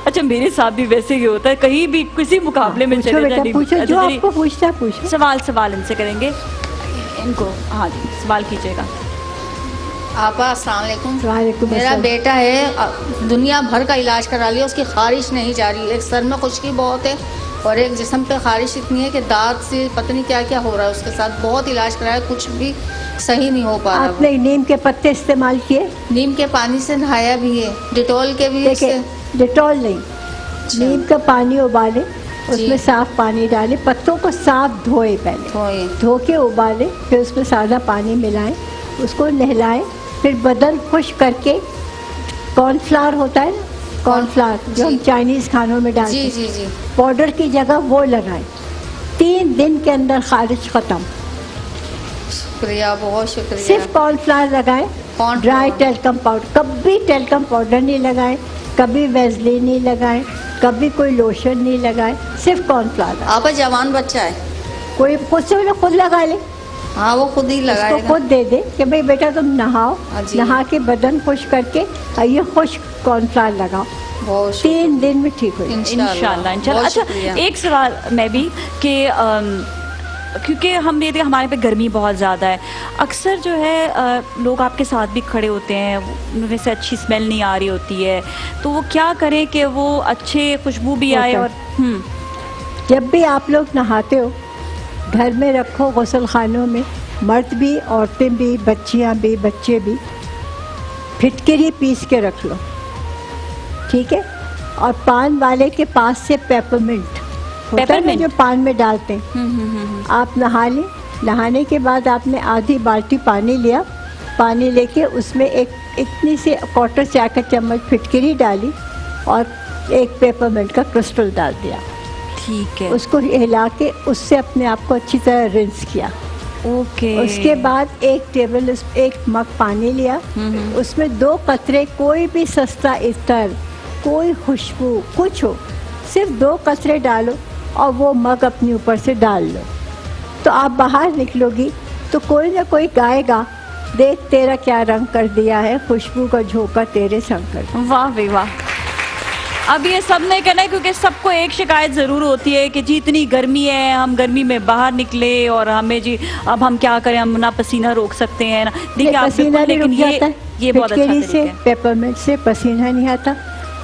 اچھا میرے ساتھ بھی ویسے ہی ہوتا ہے، کہیں بھی کسی مقابلے میں چلے جائیں. پوچھو جو آپ کو پوچھتا ہے پوچھو. سوال ان سے کریں گے ان کو. ہاں جی سوال کیجیے گا. آپا السلام علیکم. وعلیکم میرا السلام. بیٹا ہے، دنیا بھر کا علاج کرا لیا، اس کی خارش نہیں جا رہی. ایک سر میں خشکی بہت ہے اور ایک جسم پہ خارش اتنی ہے کہ دانت سے پتہ نہیں کیا کیا ہو رہا ہے اس کے ساتھ. بہت علاج کرایا، کچھ بھی صحیح نہیں ہو پا رہا. آپ نے نیم کے پتے استعمال کیے؟ نیم کے پانی سے نہایا بھی ہے، ڈیٹول کے بھی. ڈیٹول نہیں، نیم کا پانی ابالے، اس میں صاف پانی ڈالے، پتوں کو صاف دھوئے، پہلے دھو کے ابالے، پھر اس میں سادہ پانی ملائیں، اس کو نہلائیں، پھر بدن خشک کر کے کارن فلاور ہوتا ہے نا، کارن فلاور جو ہم چائنیز کھانوں میں ڈالتے ہیں، پاؤڈر کی جگہ وہ لگائیں. 3 دن کے اندر خارش ختم. شکریہ، بہت شکریہ. صرف کارن فلاور لگائیں، ڈرائی ٹیلکم پاؤڈر. کبھی ٹیلکم پاؤڈر نہیں لگائیں، کبھی ویزلین نہیں لگائیں، کبھی کوئی لوشن نہیں لگائیں، صرف کارن فلاور. آپ جوان بچہ ہے، کوئی خود سے خود لگا لے. ہاں وہ خود ہی لگائے گا، خود دے دے کہ بھئی بیٹا تم نہاؤ، نہا کے بدن خشک کر کے یہ خشک کارن فلاور لگاؤ، 3 دن میں ٹھیک ہو جائے انشاءاللہ. اچھا ایک سوال میں بھی کہ کیونکہ ہم یہ ہمارے پہ گرمی بہت زیادہ ہے، اکثر جو ہے لوگ آپ کے ساتھ بھی کھڑے ہوتے ہیں، ان میں سے اچھی اسمیل نہیں آ رہی ہوتی ہے، تو وہ کیا کریں کہ وہ اچھے خوشبو بھی آئے؟ اور جب بھی آپ لوگ نہاتے ہو گھر میں رکھو، غسل خانوں میں، مرد بھی، عورتیں بھی، بچیاں بھی، بچے بھی، پھٹکری پیس کے رکھ لو، ٹھیک ہے. اور پان والے کے پاس سے پیپرمنٹ ہوتا ہے جو پان میں ڈالتے ہیں، آپ نہا لیں. نہانے کے بعد آپ نے آدھی بالٹی پانی لیا، پانی لے کے اس میں ایک اتنی سی 1/4 چائے کا چمچ پھٹکری ڈالی اور ایک پیپرمنٹ کا کرسٹل ڈال دیا. ٹھیک ہے. اس کو ہلا کے اس سے اپنے آپ کو اچھی طرح رنس کیا. اوکے. اس کے بعد ایک مگ پانی لیا، اس میں 2 قطرے کوئی بھی سستا عطر، کوئی خوشبو کچھ ہو، صرف 2 قطرے ڈالو اور وہ مگ اپنے اوپر سے ڈال لو. تو آپ باہر نکلو گی تو کوئی نہ کوئی گائے گا، دیکھ تیرا کیا رنگ کر دیا ہے، خوشبو کا جھونکا تیرے سنگ کر دیا. واہ بھائی واہ. اب یہ سب نے کہنا ہے کیونکہ سب کو ایک شکایت ضرور ہوتی ہے کہ جی اتنی گرمی ہے، ہم گرمی میں باہر نکلے اور ہمیں جی اب ہم کیا کریں، ہم نہ پسینہ روک سکتے ہیں. دیکھیں آپ لیکن یہ بہت اچھا طریقہ ہے. پیپرمنٹ سے پسینہ نہیں آتا،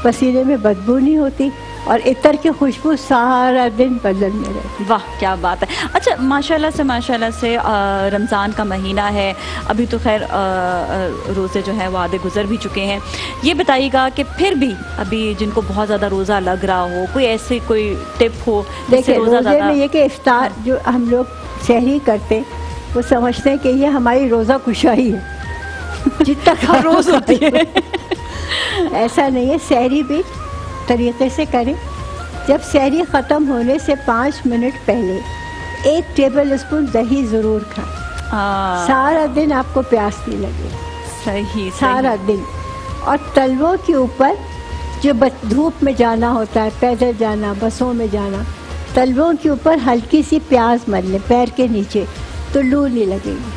پسینے میں بدبو نہیں ہوتی، اور عطر کی خوشبو سارا دن بدن میں رہتی. واہ کیا بات ہے. اچھا ماشاءاللہ سے رمضان کا مہینہ ہے، ابھی تو خیر روزے جو ہیں وہ آدھے گزر بھی چکے ہیں. یہ بتائیے گا کہ پھر بھی ابھی جن کو بہت زیادہ روزہ لگ رہا ہو، کوئی ایسی کوئی ٹپ ہو؟ دیکھیں روزے میں یہ کہ افطار جو ہم لوگ سحری کرتے وہ سمجھتے ہیں کہ یہ ہماری روزہ کشائی ہے جتنا ہر روز ہوتی ہے. ایسا نہیں ہے. سحری بھی طریقے سے کریں. جب سحری ختم ہونے سے 5 منٹ پہلے 1 ٹیبل اسپون دہی ضرور کھائیں. سارا دن آپ کو پیاس نہیں لگے. صحیح سارا دن. اور تلووں کے اوپر جو دھوپ میں جانا ہوتا ہے, پیدل جانا, بسوں میں جانا, تلووں کے اوپر ہلکی سی پیاز مل لیں پیر کے نیچے, تو لو نہیں لگے گی.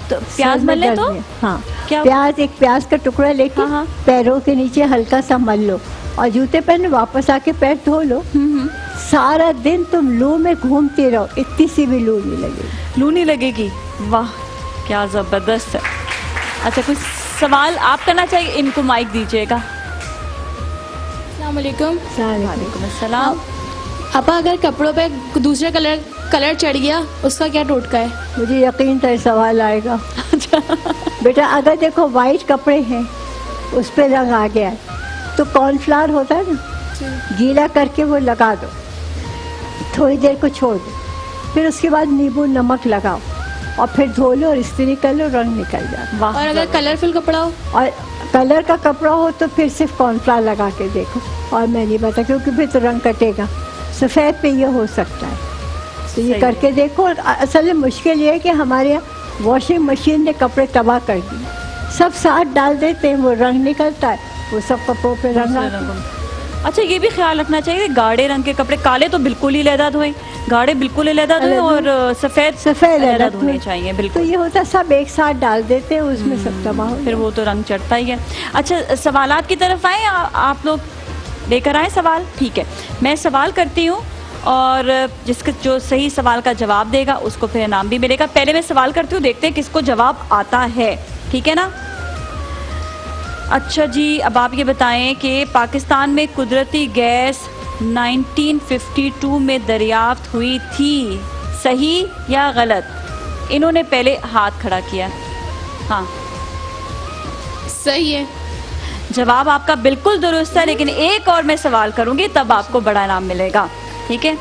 تو پیاز مل لیں تو ہاں, ایک پیاز کا ٹکڑا لے کے پیروں کے نیچے ہلکا سا مل لو, اور جوتے پہنے واپس آ کے پیر دھو لو. سارا دن تم لو میں گھومتے رہو, اتنی سی بھی لو نہیں لگے گی. لو نہیں لگے گی. واہ کیا زبردست ہے. اچھا کچھ سوال آپ کرنا چاہیے, ان کو مائک دیجیے گا. السلام علیکم. وعلیکم السلام. اپا اگر کپڑوں پہ دوسرا کلر چڑھ گیا اس کا کیا ٹوٹکا ہے؟ مجھے یقین تھا سوال آئے گا. بیٹا اگر دیکھو وائٹ کپڑے ہیں اس پہ رنگ آ گیا ہے تو کارن فلاور ہوتا ہے نا, گیلا کر کے وہ لگا دو, تھوڑی دیر کو چھوڑ دو, پھر اس کے بعد نیبو نمک لگاؤ اور پھر دھو لو اور استری کر لو, رنگ نکل جاتا. اور اگر کلرفل کپڑا ہو, اور کلر کا کپڑا ہو تو پھر صرف کارن فلاور لگا کے دیکھو, اور میں نہیں بتا کیونکہ پھر تو رنگ کٹے گا. سفید پہ یہ ہو سکتا ہے, تو یہ کر کے دیکھو. اصل میں مشکل یہ ہے کہ ہمارے یہاں واشنگ مشین نے کپڑے تباہ کر دیے, سب ساتھ ڈال دیتے ہیں, وہ رنگ نکلتا ہے, وہ سب کپڑوں پہ رنگ آتا ہے. اچھا یہ بھی خیال رکھنا چاہیے گاڑے رنگ کے کپڑے, کالے تو بالکل ہی علیحدہ دھوئیں, گاڑے بالکل علیحدہ دھوئیں, اور سفید علیحدہ دھونے چاہیے. بالکل. تو یہ ہوتا ہے سب ایک ساتھ ڈال دیتے ہیں, اس میں سب تباہ ہو, پھر وہ تو رنگ چڑھتا ہی ہے. اچھا سوالات کی طرف آئیں, آپ لوگ لے کر آئیں سوال. ٹھیک ہے, میں سوال کرتی ہوں اور جو صحیح سوال کا جواب دے گا اس کو پھر انعام بھی ملے گا. پہلے میں سوال کرتی ہوں, دیکھتے ہیں کس کو جواب آتا ہے. ٹھیک ہے نا. اچھا جی, اب آپ یہ بتائیں کہ پاکستان میں قدرتی گیس 1952 میں دریافت ہوئی تھی, صحیح یا غلط؟ انہوں نے پہلے ہاتھ کھڑا کیا. ہاں صحیح ہے. جواب آپ کا بالکل درست ہے, لیکن ایک اور میں سوال کروں گی تب آپ کو بڑا انعام ملے گا. ٹھیک ہے.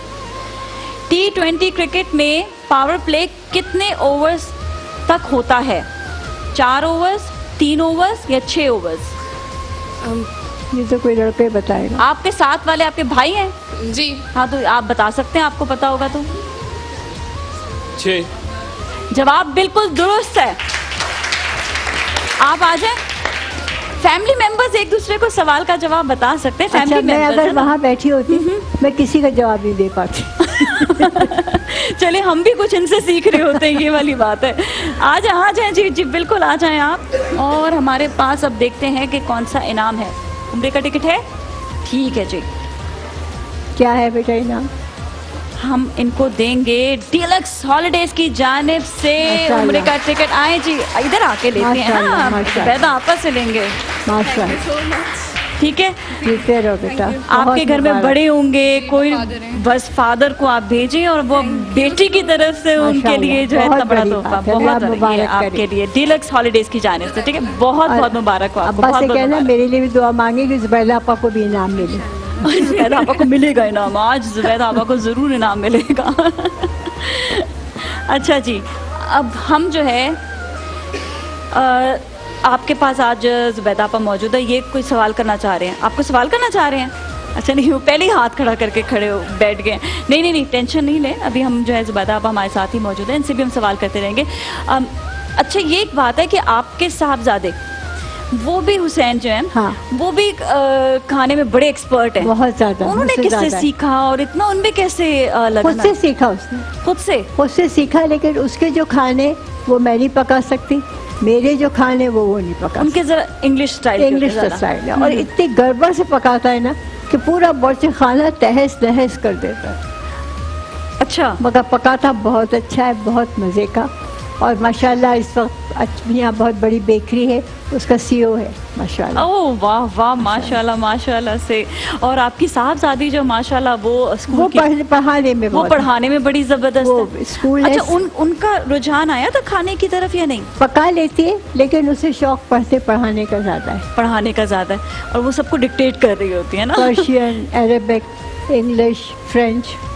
T20 کرکٹ میں پاور پلے کتنے اوورز تک ہوتا ہے؟ 4 اوورز, 3 اوورز یا 6 اوورز؟ یہ تو کوئی لڑکے بتائے گا. آپ کے ساتھ والے آپ کے بھائی ہیں؟ جی ہاں, تو آپ بتا سکتے ہیں, آپ کو پتا ہوگا تو. 6. جواب بالکل درست ہے. آپ آ جائیں. فیملی ممبرز ایک دوسرے کو سوال کا جواب بتا سکتے ہیں. اچھا, میں اگر وہاں بیٹھی ہوتی میں کسی کا جواب نہیں دے پاتی. چلے ہم بھی کچھ ان سے سیکھ رہے ہوتے ہیں, یہ والی بات ہے. آ جائیں جی جی بالکل آ جائیں آپ. اور ہمارے پاس اب دیکھتے ہیں کہ کون سا انعام ہے. عمرے کا ٹکٹ ہے. ٹھیک ہے جی. کیا ہے بیٹا انعام؟ ہم ان کو دیں گے ڈیلکس ہالیڈیز کی جانب سے عمرے کا ٹکٹ. آئیں جی ادھر آ کے لیتے ہیں نا, پیدا آپس سے لیں گے. ٹھیک ہے. بیٹا آپ کے گھر میں بڑے ہوں گے کوئی, بس فادر کو آپ بھیجیں اور وہ بیٹی کی طرف سے ان کے لیے جو ہے اتنا بڑا تحفہ بہت آپ کے لیے ڈیلکس ہالیڈیز کی جانب سے. ٹھیک ہے, بہت بہت مبارک ہو آپ کو. سے کہنا میرے لیے بھی دعا مانگے کہ زبیدہ آپا کو بھی انعام ملے. زبیدہ آپا کو ملے گا انعام, آج زبیدہ آپا کو ضرور انعام ملے گا. اچھا جی, اب ہم جو ہے آپ کے پاس آج زبیدہ آپا موجود ہے, یہ کوئی سوال کرنا چاہ رہے ہیں. آپ کو سوال کرنا چاہ رہے ہیں؟ اچھا نہیں, وہ پہلے ہی ہاتھ کھڑا کر کے بیٹھ گئے. نہیں ٹینشن نہیں لیں, ابھی ہم جو ہے زبیدہ آپا ہمارے ساتھ ہی موجود ہیں, ان سے بھی ہم سوال کرتے رہیں گے. اچھا یہ ایک بات ہے کہ آپ کے صاحبزادے وہ بھی حسین جو ہیں وہ بھی کھانے میں بڑے ایکسپرٹ ہیں بہت زیادہ. انہوں نے کس سے سیکھا اور اتنا ان میں کیسے لگا؟ خود سے سیکھا اس نے, خود سے سیکھا. لیکن اس کے جو کھانے وہ میں نہیں پکا سکتی, میرے جو کھانے وہ نہیں پکا. ان کے ذرا انگلش اسٹائل ہے, اور اتنی گڑبڑ سے پکاتا ہے نا کہ پورا برچ کھانا تہس نہس کر دیتا ہے. اچھا, مگر پکاتا بہت اچھا ہے, بہت مزے کا. اور ماشاءاللہ اس وقت یہاں بہت بڑی بیکری ہے, اس کا سی او ہے ماشاءاللہ. اوہ واہ واہ, ماشاءاللہ ماشاءاللہ سے. اور آپ کی صاحبزادی جو ماشاءاللہ وہ پڑھانے میں بڑی زبردست ہے. اچھا ان کا رجحان آیا تھا کھانے کی طرف یا نہیں؟ پکا لیتی ہے لیکن اسے شوق پڑھانے کا زیادہ ہے. پڑھانے کا زیادہ ہے, اور وہ سب کو ڈکٹیٹ کر رہی ہوتی ہے نا. پرشین, عربک, انگلش, فرینچ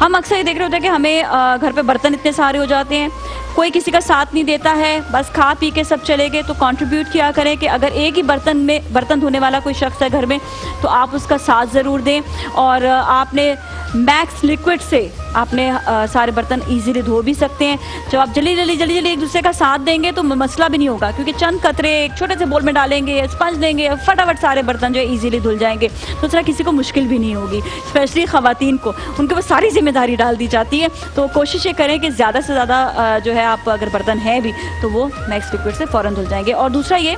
ہم اکثر یہ دیکھ رہے ہوتے ہیں کہ ہمیں گھر پہ برتن اتنے سارے ہو جاتے ہیں, کوئی کسی کا ساتھ نہیں دیتا ہے, بس کھا پی کے سب چلے گئے. تو کنٹریبیوٹ کیا کریں کہ اگر ایک ہی برتن دھونے والا کوئی شخص ہے گھر میں تو آپ اس کا ساتھ ضرور دیں, اور آپ نے میکس لیکوڈ سے آپ نے سارے برتن ایزیلی دھو بھی سکتے ہیں. جب آپ جلدی ایک دوسرے کا ساتھ دیں گے تو مسئلہ بھی نہیں ہوگا, کیونکہ چند قطرے ایک چھوٹے سے بول میں ڈالیں گے, اسپنج دیں گے, فٹافٹ سارے برتن جو ہے ایزیلی دھل جائیں گے. تو اس طرح کسی کو مشکل بھی نہیں ہوگی, اسپیشلی خواتین کو ان کے اوپر ساری ذمہ داری ڈال دی جاتی ہے. تو کوشش یہ کریں کہ زیادہ سے زیادہ جو ہے آپ اگر برتن ہیں بھی تو وہ میکس لیکوڈ سے فوراً دھل جائیں گے. اور دوسرا یہ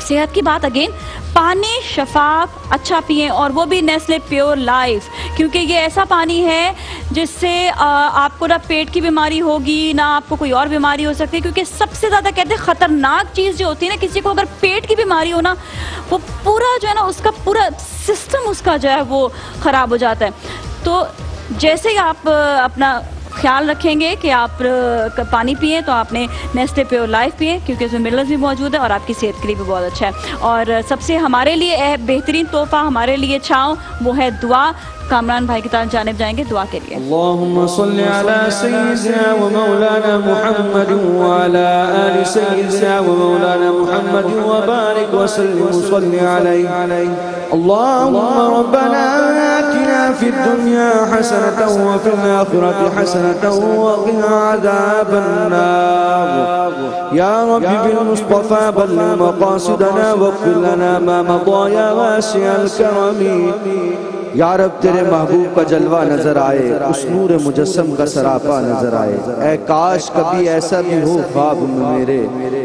صحت کی بات, اگین پانی شفاف اچھا پئیں, اور وہ بھی نیسلے پیور لائف, کیونکہ یہ ایسا پانی ہے جس سے آپ کو نہ پیٹ کی بیماری ہوگی نہ آپ کو کوئی اور بیماری ہو سکتی ہے. کیونکہ سب سے زیادہ کہتے ہیں خطرناک چیز جو ہوتی ہے نا, کسی کو اگر پیٹ کی بیماری ہو نا, وہ پورا جو ہے نا اس کا پورا سسٹم اس کا جو ہے وہ خراب ہو جاتا ہے. تو جیسے ہی آپ اپنا خیال رکھیں گے کہ آپ پانی پئیں تو آپ نے نیسلے پیور لائف پئیں, کیونکہ اس میں منرلز بھی موجود ہے اور آپ کی صحت کے لیے بھی بہت اچھا ہے. اور سب سے ہمارے لیے بہترین تحفہ, ہمارے لیے چھاؤں, وہ ہے دعا. کامران بھائی کی جانب جائیں گے دعا کے لیے. اللهم صل على سيدنا ومولانا محمد وعلى آل سيدنا ومولانا محمد وبارك وسلم وصل عليه. اللهم ربنا آتنا في الدنيا حسنة وفي الآخرة حسنة وقنا عذاب النار. يا رب بالمصطفى بلغ مقاصدنا واغفر لنا ما مضى يا واسع الكرم. یا رب تیرے محبوب کا جلوہ نظر آئے, اس نور مجسم کا سراپا نظر آئے. اے کاش کبھی ایسا بھی ہو خواب میں میرے,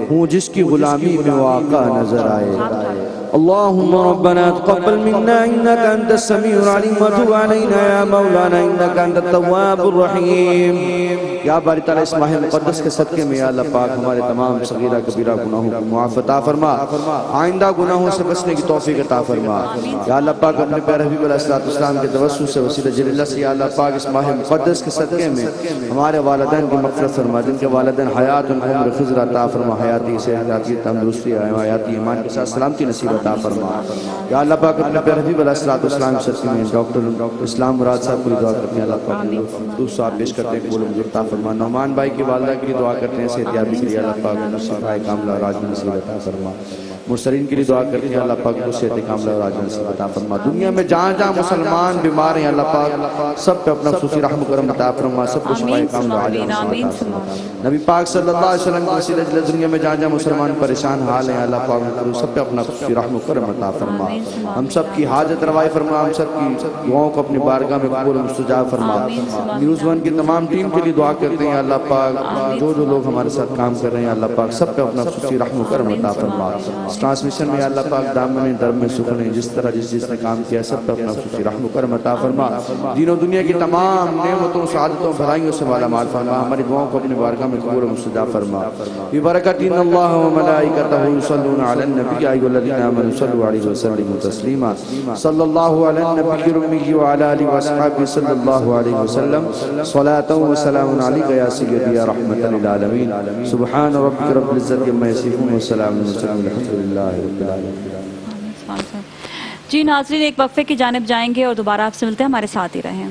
ہوں جس کی غلامی میں وہ آقا نظر آئے. اللهم ربنا تقبل منا انك انت السميع العليم وتب علينا يا مولانا انك انت التواب الرحيم. یا باری تعالیٰ اس ماہ مقدس کے صدقے میں یا اللہ پاک ہمارے تمام صغیرہ کبیرہ گناہوں کو معاف عطا فرما, آئندہ گناہوں سے بچنے کی توفیق عطا فرما. یا اللہ پاک اپنے پیارے حبیب علیہ السلام کے توسل سے وسیلہ جلیل اللہ سے یا اللہ پاک اس ماہ مقدس کے صدقے میں ہمارے والدین کی مغفرت فرما, جن کے والدین حیات عمر خضر عطا فرما, حیاتی صحت تندرستی حیاتی ایمان کے ساتھ سلامتی نصیب عطا فرما. یا اللہ پاک اپنے پیارے حبیب علیہ السلام کے صدقے میں ڈاکٹر اسلام مراد صاحب کو دعا کرتے ہیں, اللہ پاک دوسرا پیش کرتے ہیں قبول عطا فرما. نعمان بھائی کی والدہ کے لیے دعا کرتے ہیں صحت یابی کے لیے, اللہ پاک شفاء کاملہ راج نصیب عطا فرما. مرسلین کے لیے دعا کرتے ہیں, اللہ پاک کو صحت کاملہ راج نصیب عطا فرما. دنیا میں جہاں جہاں مسلمان بیمار ہیں اللہ پاک سب پہ اپنا خصوصی رحم و کرم عطا فرما, سب کو شفاء کاملہ راج نصیب عطا فرما. نبی پاک صلی اللہ علیہ وسلم کے وسیلہ جل دنیا میں جہاں جہاں مسلمان پریشان حال ہیں اللہ پاک سب پہ اپنا خصوصی رحم و کرم عطا فرما. ہم سب کی حاجت روائی فرما, ہم سب کی دعاؤں کو اپنی بارگاہ میں قبول مستجاب فرما. نیوز ون کی تمام ٹیم کے لیے دعا کرتے ہیں اللہ پاک, جو لوگ ہمارے ساتھ کام کر رہے ہیں اللہ پاک سب پہ اپنا خصوصی رحم و کرم عطا فرما. اس ٹرانسمیشن میں اللہ پاک دامن درب میں سکھنے, جس طرح جس نے کام کیا سب پہ اپنا خصوصی رحم و کرم عطا فرما. دین و دنیا کی تمام نعمتوں سعادتوں بھلائیوں سے مالا مال فرما. ہماری دعاؤں کو اپنی بارگاہ میں قبول مستجاب فرما. ببرکت ان اللہ وملائکتہ یصلون علی النبی ایھا الذین آمنوا صلوا علیہ وسلموا تسلیما. صلی اللہ علی النبی الأمی وعلی آلہ وصحبہ صلی اللہ علیہ وسلم. صلاۃ و سلام علیک یا سیدی یا رحمۃ للعالمین. سبحان ربک رب العزت عما یصفون وسلام علی الحمدللہ رب العالمین. جی ناظرین ایک وقفے کی جانب جائیں گے اور دوبارہ آپ سے ملتے ہیں, ہمارے ساتھ ہی رہیں.